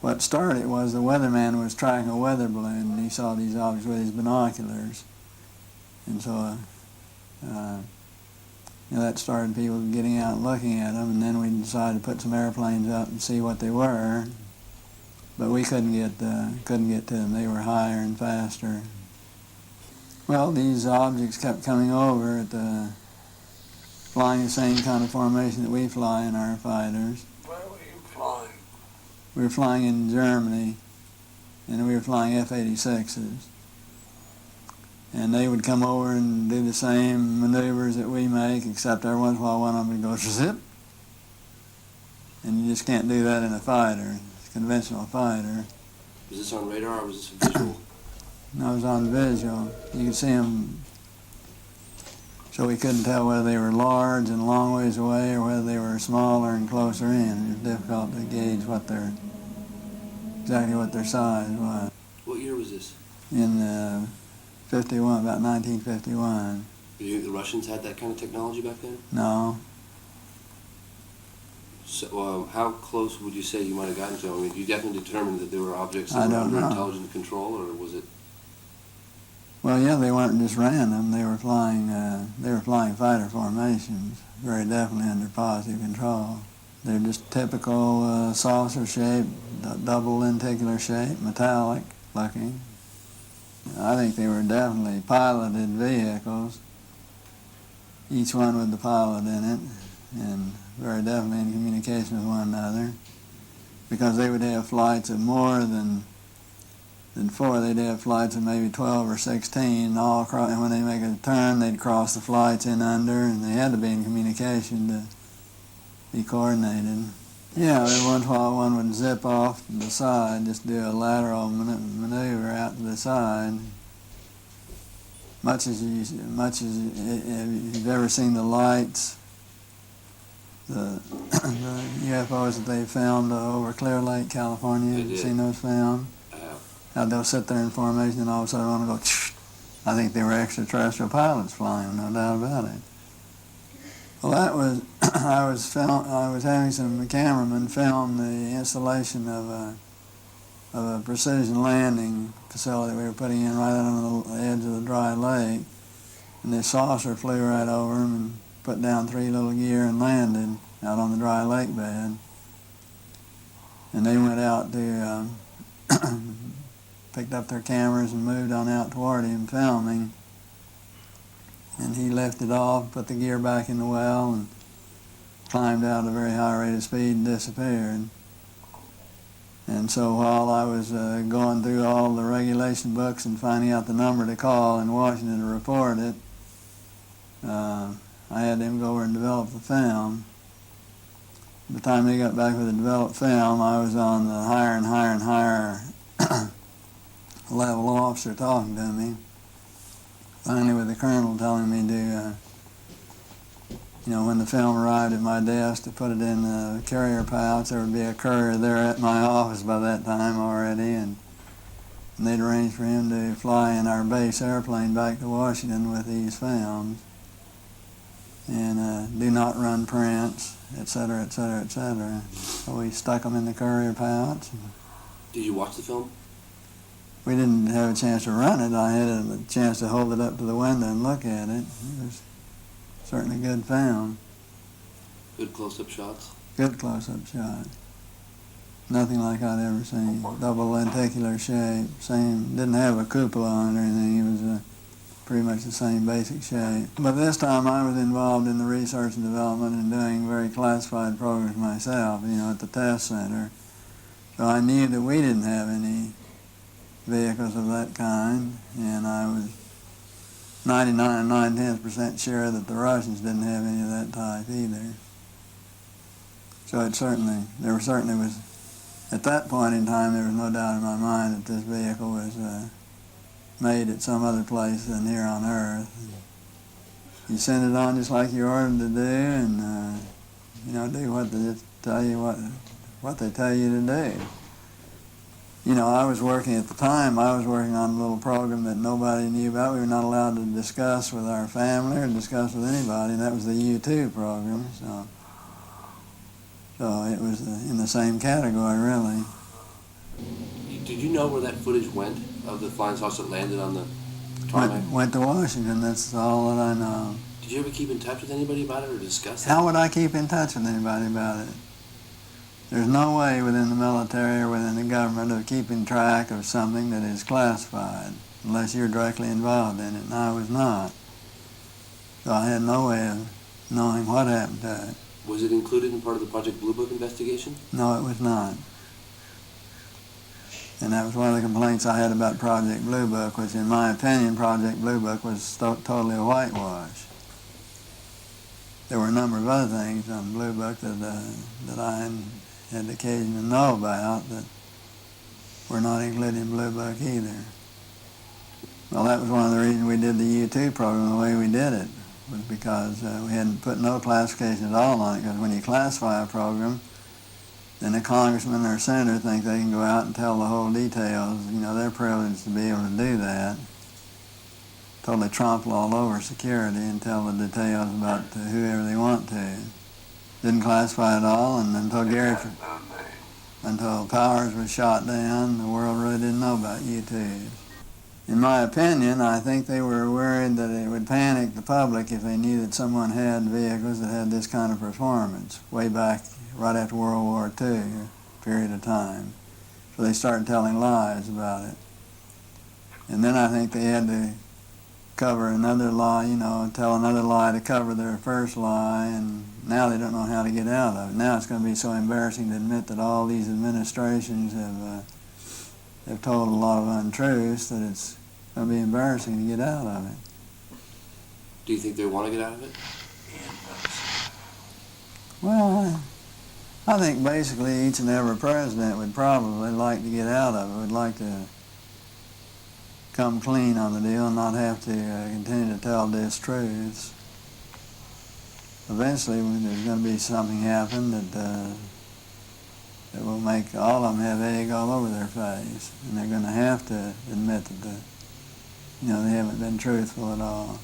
what started was the weatherman was tracking a weather balloon, and he saw these objects with his binoculars. And so that started people getting out and looking at them, and then we decided to put some airplanes up and see what they were. But we couldn't get to them. They were higher and faster. Well, these objects kept coming over flying the same kind of formation that we fly in our fighters. Where were you flying? We were flying in Germany, and we were flying F-86s. And they would come over and do the same maneuvers that we make, except every once in a while one of them would go zip. And you just can't do that in a fighter, a conventional fighter. Was this on radar or was this visual? No, it was on visual. You could see them, so we couldn't tell whether they were large and a long ways away or whether they were smaller and closer in. It was difficult to gauge exactly what their size was. What year was this? In 51, about 1951. Do you think the Russians had that kind of technology back then? No. So, how close would you say you might have gotten to them? I mean, you definitely determined that there were objects that were under intelligent control, or was it? Well, yeah, they weren't just random. They were flying fighter formations, very definitely under positive control. They're just typical saucer shape, double lenticular shape, metallic looking. I think they were definitely piloted vehicles, each one with the pilot in it, and very definitely in communication with one another, because they would have flights of more than 4. They'd have flights of maybe 12 or 16 all across, and when they make a turn, they'd cross the flights in under, and they had to be in communication to be coordinated. Yeah, every once in a while one would zip off to the side, just do a lateral maneuver out to the side. Much as you've ever seen the lights, the UFOs that they filmed over Clear Lake, California. Have you seen those filmed? How they'll sit there in formation and all of a sudden want to go, I think they were extraterrestrial pilots flying, no doubt about it. Well, that was, I was having some cameramen film the installation of a precision landing facility we were putting in right on the edge of the dry lake. And this saucer flew right over them and put down 3 little gear and landed out on the dry lake bed. And they went out to, picked up their cameras and moved on out toward him filming. And he lifted off, put the gear back in the well, and climbed out at a very high rate of speed and disappeared. And so while I was going through all the regulation books and finding out the number to call in Washington to report it, I had them go over and develop the film. By the time they got back with the developed film, I was on the higher and higher and higher level officer talking to me. Finally, with the colonel telling me to, when the film arrived at my desk, to put it in the carrier pouch. There would be a courier there at my office by that time already, and they'd arranged for him to fly in our base airplane back to Washington with these films, and do not run prints, etc., etc., etc. So we stuck them in the courier pouch. Did you watch the film? We didn't have a chance to run it. I had a chance to hold it up to the window and look at it. It was certainly a good film. Good close-up shots? Good close-up shot. Nothing like I'd ever seen. Double lenticular shape. Same, didn't have a cupola on it or anything. It was pretty much the same basic shape. But this time I was involved in the research and development and doing very classified programs myself, at the test center. So I knew that we didn't have any vehicles of that kind, and I was 99 9/10% sure that the Russians didn't have any of that type either. So at that point in time, there was no doubt in my mind that this vehicle was made at some other place than here on Earth. You send it on just like you're ordered to do, and do what they tell you what they tell you to do. I was working at the time. I was working on a little program that nobody knew about. We were not allowed to discuss with our family or discuss with anybody, and that was the U2 program. So it was in the same category, really. Did you know where that footage went of the flying saucer that landed on the tarmac? Went to Washington, that's all that I know. Did you ever keep in touch with anybody about it or discuss it? How would I keep in touch with anybody about it? There's no way within the military or within the government of keeping track of something that is classified unless you're directly involved in it, and I was not. So I had no way of knowing what happened to it. Was it included in part of the Project Blue Book investigation? No, it was not. And that was one of the complaints I had about Project Blue Book, which in my opinion, Project Blue Book was totally a whitewash. There were a number of other things on Blue Book that I had the occasion to know about that were not included in Blue Book either. Well, that was one of the reasons we did the U2 program the way we did it, was because we hadn't put no classification at all on it, because when you classify a program, then a congressman or a senator think they can go out and tell the whole details. You know, they're privileged to be able to do that. Totally trample all over security and tell the details about whoever they want to. Didn't classify at all, and until Powers was shot down, the world really didn't know about U2s. In my opinion, I think they were worried that it would panic the public if they knew that someone had vehicles that had this kind of performance way back right after World War II, a period of time. So they started telling lies about it. And then I think they had to cover another lie, you know, tell another lie to cover their first lie, and now they don't know how to get out of it. Now it's going to be so embarrassing to admit that all these administrations have told a lot of untruths that it's going to be embarrassing to get out of it. Do you think they want to get out of it? Well, I think basically each and every president would probably like to get out of it, would like to come clean on the deal and not have to continue to tell distruths. Eventually there's going to be something happen that will make all of them have egg all over their face, and they're going to have to admit that they haven't been truthful at all.